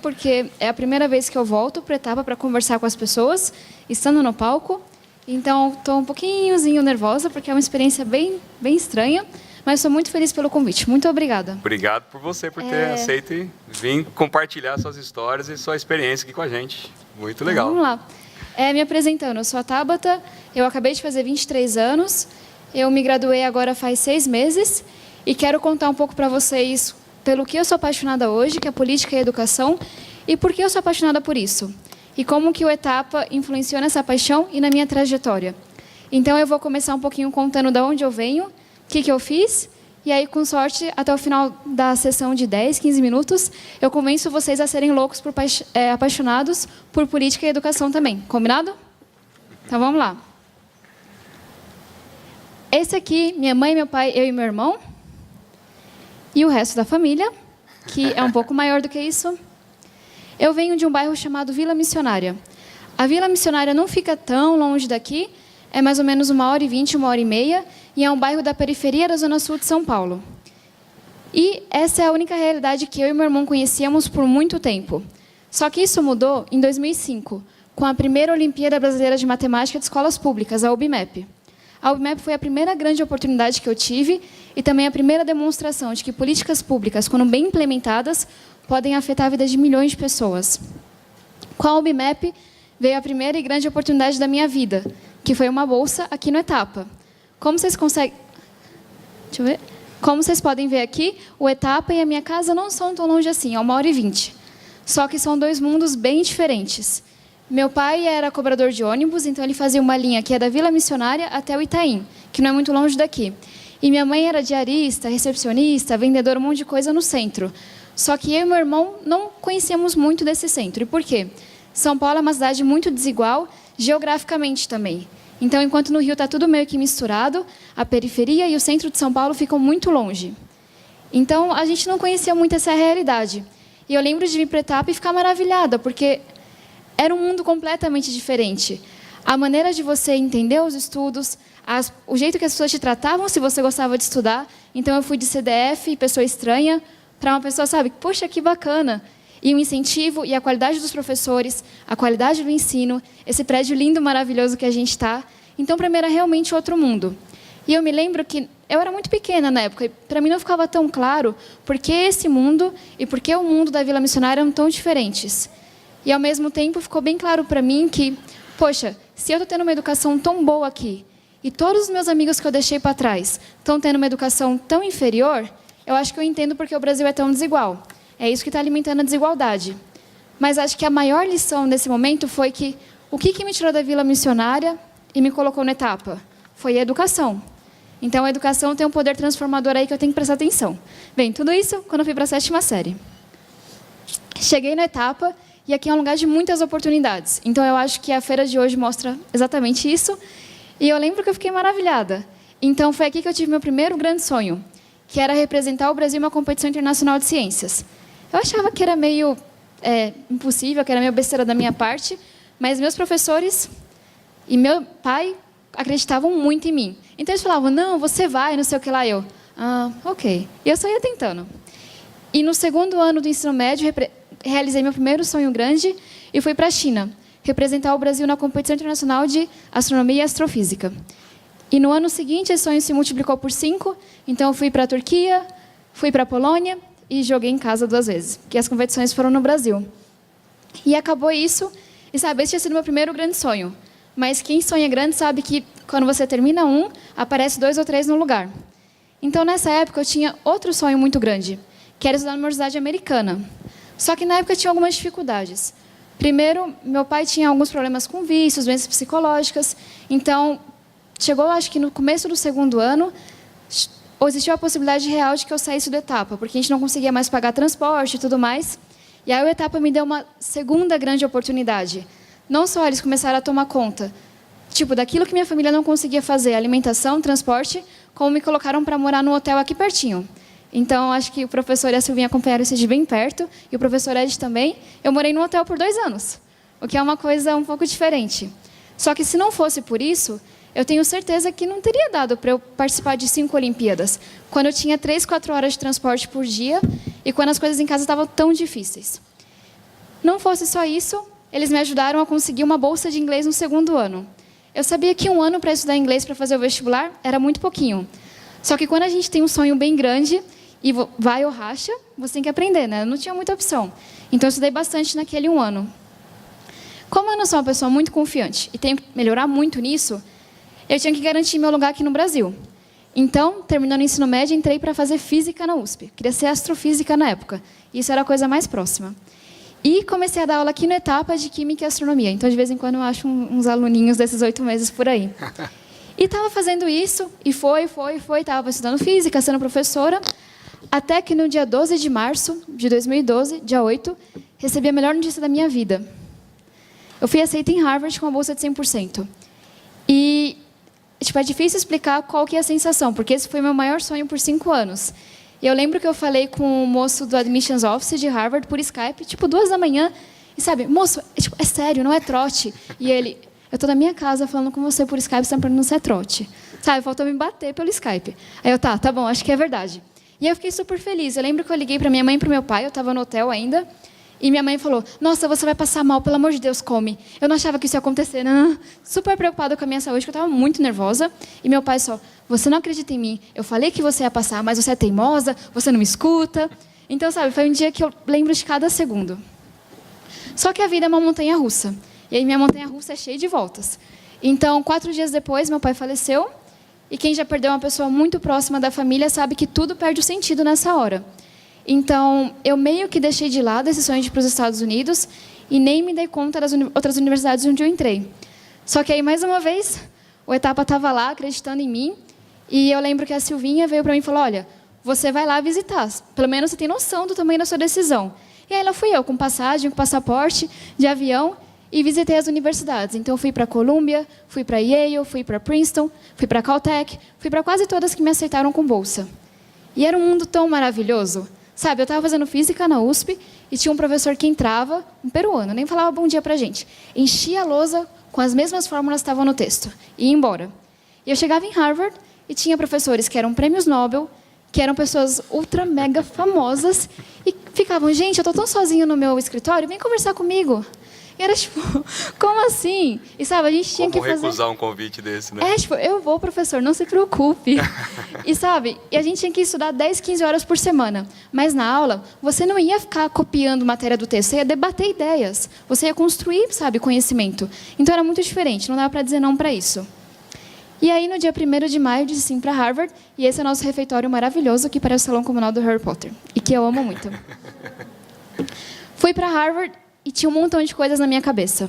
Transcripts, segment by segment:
porque é a primeira vez que eu volto para a etapa para conversar com as pessoas, estando no palco. Então, estou um pouquinhozinho nervosa, porque é uma experiência bem estranha, mas estou muito feliz pelo convite. Muito obrigada. Obrigado por você, por ter aceito e vir compartilhar suas histórias e sua experiência aqui com a gente. Muito legal. Vamos lá. Me apresentando, eu sou a Tabata, eu acabei de fazer 23 anos, eu me graduei agora faz 6 meses e quero contar um pouco para vocês pelo que eu sou apaixonada hoje, que é política e educação, e por que eu sou apaixonada por isso. E como que o Etapa influenciou nessa paixão e na minha trajetória. Então, eu vou começar um pouquinho contando de onde eu venho, o que eu fiz, e aí, com sorte, até o final da sessão de 10, 15 minutos, eu convenço vocês a serem loucos, apaixonados por política e educação também. Combinado? Então, vamos lá. Esse aqui, minha mãe, meu pai, eu e meu irmão, e o resto da família, que é um pouco maior do que isso. Eu venho de um bairro chamado Vila Missionária. A Vila Missionária não fica tão longe daqui, é mais ou menos 1h20, 1h30, e é um bairro da periferia da Zona Sul de São Paulo. E essa é a única realidade que eu e meu irmão conhecíamos por muito tempo. Só que isso mudou em 2005, com a primeira Olimpíada Brasileira de Matemática de Escolas Públicas, a UBMEP. A UBMEP foi a primeira grande oportunidade que eu tive e também a primeira demonstração de que políticas públicas, quando bem implementadas, podem afetar a vida de milhões de pessoas. Com a UBMEP veio a primeira e grande oportunidade da minha vida, que foi uma bolsa aqui no Etapa. Como vocês podem ver aqui, o Etapa e a minha casa não são tão longe assim, é 1h20. Só que são 2 mundos bem diferentes. Meu pai era cobrador de ônibus, então ele fazia uma linha que é da Vila Missionária até o Itaim, que não é muito longe daqui. E minha mãe era diarista, recepcionista, vendedora, um monte de coisa no centro. Só que eu e meu irmão não conhecíamos muito desse centro. E por quê? São Paulo é uma cidade muito desigual, geograficamente também. Então, enquanto no Rio está tudo meio que misturado, a periferia e o centro de São Paulo ficam muito longe. Então, a gente não conhecia muito essa realidade. E eu lembro de vir para a Etapa e ficar maravilhada, porque era um mundo completamente diferente. A maneira de você entender os estudos, o jeito que as pessoas te tratavam se você gostava de estudar. Então, eu fui de CDF, pessoa estranha, para uma pessoa, sabe, poxa, que bacana. E o incentivo e a qualidade dos professores, a qualidade do ensino, esse prédio lindo, maravilhoso que a gente está. Então, para mim, era realmente outro mundo. E eu me lembro que eu era muito pequena na época, e para mim não ficava tão claro por que esse mundo e por que o mundo da Vila Missionária eram tão diferentes. E, ao mesmo tempo, ficou bem claro para mim que, poxa, se eu estou tendo uma educação tão boa aqui, e todos os meus amigos que eu deixei para trás estão tendo uma educação tão inferior, eu acho que eu entendo porque o Brasil é tão desigual. É isso que está alimentando a desigualdade. Mas acho que a maior lição nesse momento foi que o que me tirou da Vila Missionária e me colocou na Etapa? Foi a educação. Então, a educação tem um poder transformador aí que eu tenho que prestar atenção. Bem, tudo isso quando eu fui para a 7ª série. Cheguei na Etapa e aqui é um lugar de muitas oportunidades. Então, eu acho que a feira de hoje mostra exatamente isso. E eu lembro que eu fiquei maravilhada. Então, foi aqui que eu tive meu primeiro grande sonho, que era representar o Brasil em uma competição internacional de ciências. Eu achava que era meio impossível, que era meio besteira da minha parte, mas meus professores e meu pai acreditavam muito em mim. Então, eles falavam, não, você vai, não sei o que lá. Eu, ok. E eu só ia tentando. E no 2º ano do ensino médio, realizei meu primeiro sonho grande e fui para a China, representar o Brasil na competição internacional de astronomia e astrofísica. E no ano seguinte, esse sonho se multiplicou por 5, então eu fui para a Turquia, fui para a Polônia e joguei em casa 2 vezes, porque as competições foram no Brasil. E acabou isso, e sabe, esse tinha sido meu primeiro grande sonho. Mas quem sonha grande sabe que, quando você termina um, aparece 2 ou 3 no lugar. Então, nessa época, eu tinha outro sonho muito grande, que era estudar numa universidade americana. Só que, na época, eu tinha algumas dificuldades. Primeiro, meu pai tinha alguns problemas com vícios, doenças psicológicas. Então, chegou, acho que no começo do 2º ano, existiu a possibilidade real de que eu saísse do Etapa, porque a gente não conseguia mais pagar transporte e tudo mais. E aí o Etapa me deu uma segunda grande oportunidade. Não só eles começaram a tomar conta, daquilo que minha família não conseguia fazer, alimentação, transporte, como me colocaram para morar no hotel aqui pertinho. Então, acho que o professor e a Silvinha acompanharam isso de bem perto, e o professor Ed também. Eu morei no hotel por 2 anos, o que é uma coisa um pouco diferente. Só que, se não fosse por isso, eu tenho certeza que não teria dado para eu participar de 5 Olimpíadas, quando eu tinha 3, 4 horas de transporte por dia e quando as coisas em casa estavam tão difíceis. Não fosse só isso, eles me ajudaram a conseguir uma bolsa de inglês no segundo ano. Eu sabia que 1 ano para estudar inglês para fazer o vestibular era muito pouquinho. Só que quando a gente tem um sonho bem grande e vai ou racha, você tem que aprender, né? Eu não tinha muita opção. Então, eu estudei bastante naquele 1 ano. Como eu não sou uma pessoa muito confiante e tenho que melhorar muito nisso, eu tinha que garantir meu lugar aqui no Brasil. Então, terminando o ensino médio, entrei para fazer física na USP. Queria ser astrofísica na época. Isso era a coisa mais próxima. E comecei a dar aula aqui na etapa de Química e Astronomia. Então, de vez em quando, eu acho uns aluninhos desses 8 meses por aí. E estava fazendo isso, e estava estudando física, sendo professora, até que no dia 12 de março de 2012, dia 8, recebi a melhor notícia da minha vida. Eu fui aceita em Harvard com uma bolsa de 100%. E é difícil explicar qual que é a sensação, porque esse foi meu maior sonho por 5 anos. E eu lembro que eu falei com o moço do Admissions Office de Harvard por Skype, 2 da manhã, e sabe, moço, é sério, não é trote. E ele, eu estou na minha casa falando com você por Skype, você está me perguntando se é trote. Sabe, faltou me bater pelo Skype. Aí eu, tá bom, acho que é verdade. E eu fiquei super feliz. Eu lembro que eu liguei para minha mãe e para o meu pai, eu estava no hotel ainda, e minha mãe falou, nossa, você vai passar mal, pelo amor de Deus, come. Eu não achava que isso ia acontecer. Não. Super preocupada com a minha saúde, porque eu estava muito nervosa. E meu pai só, você não acredita em mim. Eu falei que você ia passar, mas você é teimosa, você não me escuta. Então, sabe, foi um dia que eu lembro de cada segundo. Só que a vida é uma montanha-russa. E aí minha montanha-russa é cheia de voltas. Então, 4 dias depois, meu pai faleceu. E quem já perdeu uma pessoa muito próxima da família sabe que tudo perde o sentido nessa hora. Então, eu meio que deixei de lado esse sonho de ir para os Estados Unidos e nem me dei conta das outras universidades onde eu entrei. Só que aí, mais uma vez, o Etapa estava lá, acreditando em mim, e eu lembro que a Silvinha veio para mim e falou, olha, você vai lá visitar, pelo menos você tem noção do tamanho da sua decisão. E aí lá fui eu, com passagem, com passaporte, de avião, e visitei as universidades. Então, eu fui para Columbia, fui para Yale, fui para Princeton, fui para Caltech, fui para quase todas que me aceitaram com bolsa. E era um mundo tão maravilhoso. Sabe, eu estava fazendo física na USP e tinha um professor que entrava, um peruano, nem falava bom dia para a gente. Enchia a lousa com as mesmas fórmulas que estavam no texto e ia embora. E eu chegava em Harvard e tinha professores que eram prêmios Nobel, que eram pessoas ultra mega famosas e ficavam, gente, eu estou tão sozinho no meu escritório, vem conversar comigo. E era como assim? E sabe, a gente tinha que fazer... Como recusar um convite desse, né? Eu vou, professor, não se preocupe. E sabe, e a gente tinha que estudar 10, 15 horas por semana. Mas na aula, você não ia ficar copiando matéria do texto, você ia debater ideias. Você ia construir, sabe, conhecimento. Então era muito diferente, não dava para dizer não para isso. E aí, no dia 1º de maio, eu disse sim para Harvard, e esse é o nosso refeitório maravilhoso, que parece o salão comunal do Harry Potter, e que eu amo muito. Fui para Harvard e tinha um montão de coisas na minha cabeça.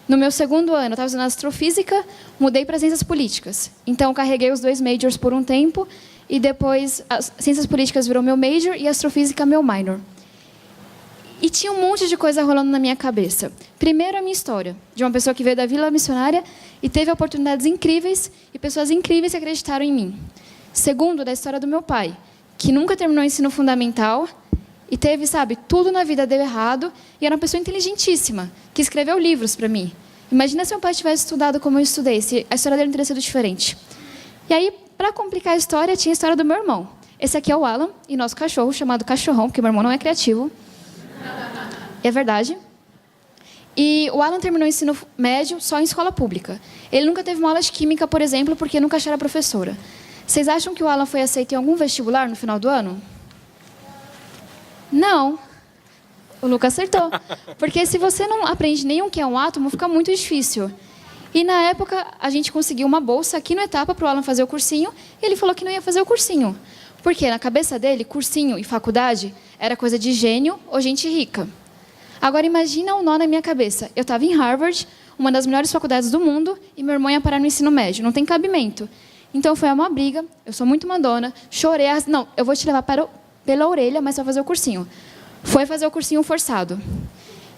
No meu segundo ano, eu estava estudando astrofísica, mudei para ciências políticas. Então, carreguei os 2 majors por um tempo, e depois, as ciências políticas virou meu major e astrofísica meu minor. E tinha um monte de coisa rolando na minha cabeça. Primeiro, a minha história, de uma pessoa que veio da Vila Missionária e teve oportunidades incríveis e pessoas incríveis que acreditaram em mim. Segundo, da história do meu pai, que nunca terminou o ensino fundamental e teve, sabe, tudo na vida deu errado e era uma pessoa inteligentíssima, que escreveu livros para mim. Imagina se meu pai tivesse estudado como eu estudei, se a história dele não teria sido diferente. E aí, para complicar a história, tinha a história do meu irmão. Esse aqui é o Alan e nosso cachorro, chamado Cachorrão, porque meu irmão não é criativo. É verdade. E o Alan terminou o ensino médio só em escola pública. Ele nunca teve uma aula de química, por exemplo, porque nunca era professora. Vocês acham que o Alan foi aceito em algum vestibular no final do ano? Não. O Lucas acertou. Porque se você não aprende nem o que é um átomo, fica muito difícil. E na época, a gente conseguiu uma bolsa aqui no Etapa para o Alan fazer o cursinho, e ele falou que não ia fazer o cursinho. Porque na cabeça dele, cursinho e faculdade era coisa de gênio ou gente rica. Agora, imagina um nó na minha cabeça. Eu estava em Harvard, uma das melhores faculdades do mundo, e meu irmão ia parar no ensino médio. Não tem cabimento. Então, foi uma briga. Eu sou muito mandona. Chorei. Não, eu vou te levar pela orelha, mas vai fazer o cursinho. Foi fazer o cursinho forçado.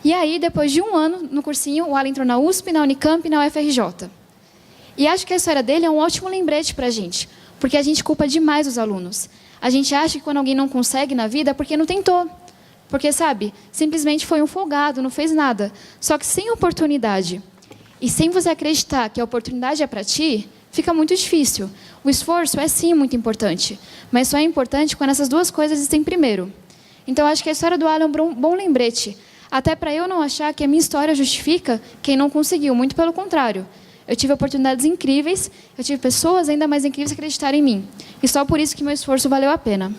E aí, depois de 1 ano no cursinho, o Alan entrou na USP, na Unicamp e na UFRJ. E acho que a história dele é um ótimo lembrete para a gente, porque a gente culpa demais os alunos. A gente acha que quando alguém não consegue na vida é porque não tentou. Porque, sabe, simplesmente foi um folgado, não fez nada. Só que sem oportunidade e sem você acreditar que a oportunidade é para ti, fica muito difícil. O esforço é, sim, muito importante, mas só é importante quando essas duas coisas existem primeiro. Então, acho que a história do Alan é um bom lembrete. Até para eu não achar que a minha história justifica quem não conseguiu, muito pelo contrário. Eu tive oportunidades incríveis, eu tive pessoas ainda mais incríveis que acreditaram em mim. E só por isso que meu esforço valeu a pena.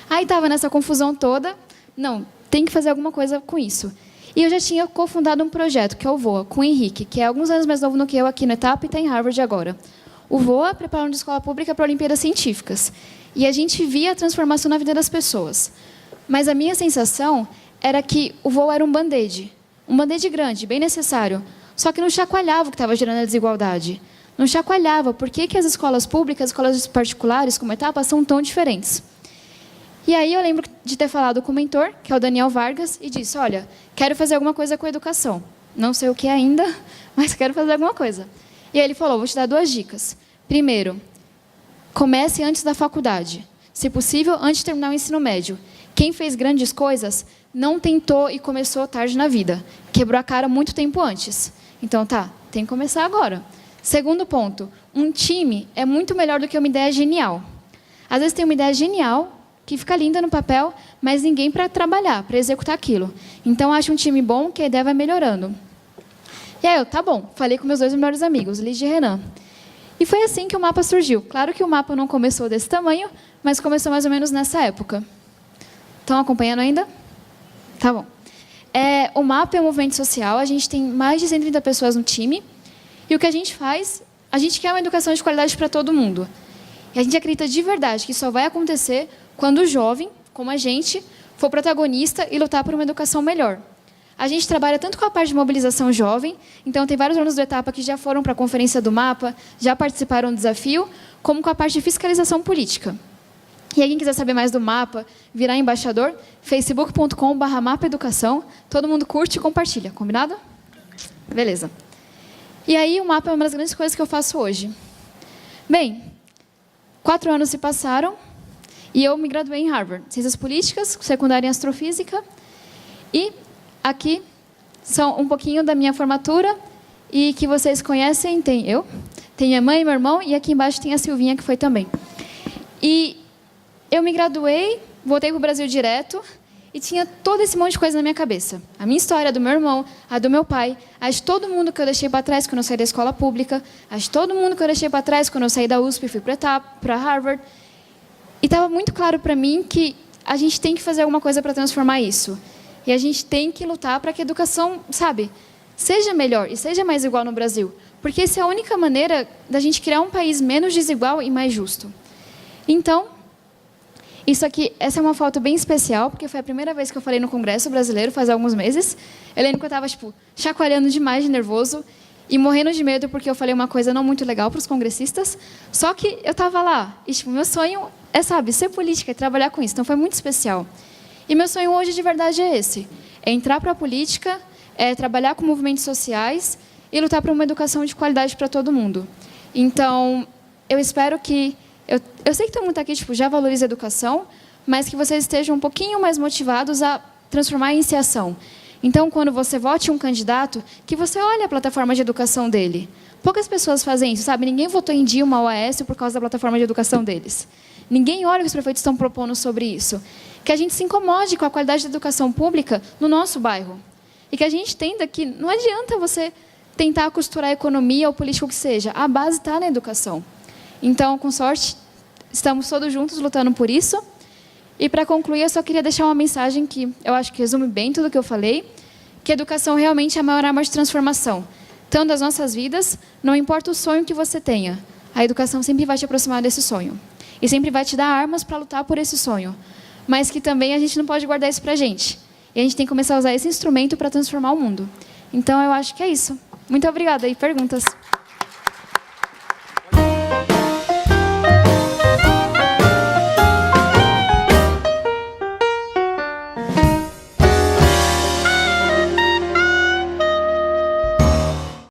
Aí estava nessa confusão toda, não, tem que fazer alguma coisa com isso. E eu já tinha cofundado um projeto, que é o VOA, com o Henrique, que é alguns anos mais novo do que eu aqui no ETAP e está em Harvard agora. O VOA prepara uma escola pública para Olimpíadas Científicas. E a gente via a transformação na vida das pessoas. Mas a minha sensação era que o VOA era um band-aid grande, bem necessário, só que não chacoalhava o que estava gerando a desigualdade. Não chacoalhava por que as escolas públicas, as escolas particulares, como a Etapa, são tão diferentes. E aí eu lembro de ter falado com o mentor, que é o Daniel Vargas, e disse, olha, quero fazer alguma coisa com a educação. Não sei o que ainda, mas quero fazer alguma coisa. E aí ele falou, vou te dar 2 dicas. Primeiro, comece antes da faculdade. Se possível, antes de terminar o ensino médio. Quem fez grandes coisas não tentou e começou tarde na vida. Quebrou a cara muito tempo antes. Então, tá, tem que começar agora. Segundo ponto, um time é muito melhor do que uma ideia genial. Às vezes tem uma ideia genial, que fica linda no papel, mas ninguém para trabalhar, para executar aquilo. Então, acho um time bom que a ideia vai melhorando. E aí, tá bom, falei com meus 2 melhores amigos, Liz e Renan. E foi assim que o mapa surgiu. Claro que o mapa não começou desse tamanho, mas começou mais ou menos nessa época. Estão acompanhando ainda? Tá bom. O mapa é um movimento social, a gente tem mais de 130 pessoas no time, e o que a gente faz, a gente quer uma educação de qualidade para todo mundo. E a gente acredita de verdade que isso só vai acontecer quando o jovem, como a gente, for protagonista e lutar por uma educação melhor. A gente trabalha tanto com a parte de mobilização jovem, então tem vários alunos do Etapa que já foram para a conferência do mapa, já participaram do desafio, como com a parte de fiscalização política. E aí, quem quiser saber mais do mapa, virar embaixador, facebook.com/mapaeducação, todo mundo curte e compartilha, combinado? Beleza. E aí, o mapa é uma das grandes coisas que eu faço hoje. Bem, 4 anos se passaram e eu me graduei em Harvard. Ciências Políticas, secundária em Astrofísica. E aqui são um pouquinho da minha formatura e que vocês conhecem, tem eu, tem minha mãe e meu irmão, e aqui embaixo tem a Silvinha, que foi também. E eu me graduei, voltei para o Brasil direto e tinha todo esse monte de coisa na minha cabeça. A minha história, a do meu irmão, a do meu pai, a de todo mundo que eu deixei para trás quando eu saí da escola pública, a de todo mundo que eu deixei para trás quando eu saí da USP e fui para Harvard. E estava muito claro para mim que a gente tem que fazer alguma coisa para transformar isso. E a gente tem que lutar para que a educação, sabe, seja melhor e seja mais igual no Brasil. Porque essa é a única maneira da gente criar um país menos desigual e mais justo. Então, essa é uma foto bem especial, porque foi a primeira vez que eu falei no Congresso Brasileiro, faz alguns meses. Eu lembro que eu estava, chacoalhando demais de nervoso e morrendo de medo porque eu falei uma coisa não muito legal para os congressistas. Só que eu estava lá e, meu sonho é, sabe, ser política e trabalhar com isso. Então, foi muito especial. E meu sonho hoje, de verdade, é esse. É entrar para a política, é trabalhar com movimentos sociais e lutar por uma educação de qualidade para todo mundo. Então, eu espero que... Eu sei que todo mundo está aqui, já valoriza a educação, mas que vocês estejam um pouquinho mais motivados a transformar isso em ação. Então, quando você vote um candidato, que você olhe a plataforma de educação dele. Poucas pessoas fazem isso, sabe? Ninguém votou em Dilma ou Aécio por causa da plataforma de educação deles. Ninguém olha o que os prefeitos estão propondo sobre isso. Que a gente se incomode com a qualidade da educação pública no nosso bairro. E que a gente entenda que não adianta você tentar costurar a economia ou política, o que seja. A base está na educação. Então, com sorte, estamos todos juntos lutando por isso. E, para concluir, eu só queria deixar uma mensagem que eu acho que resume bem tudo o que eu falei, que a educação realmente é a maior arma de transformação. Tanto das nossas vidas, não importa o sonho que você tenha, a educação sempre vai te aproximar desse sonho. E sempre vai te dar armas para lutar por esse sonho. Mas que também a gente não pode guardar isso para a gente. E a gente tem que começar a usar esse instrumento para transformar o mundo. Então, eu acho que é isso. Muito obrigada. E perguntas?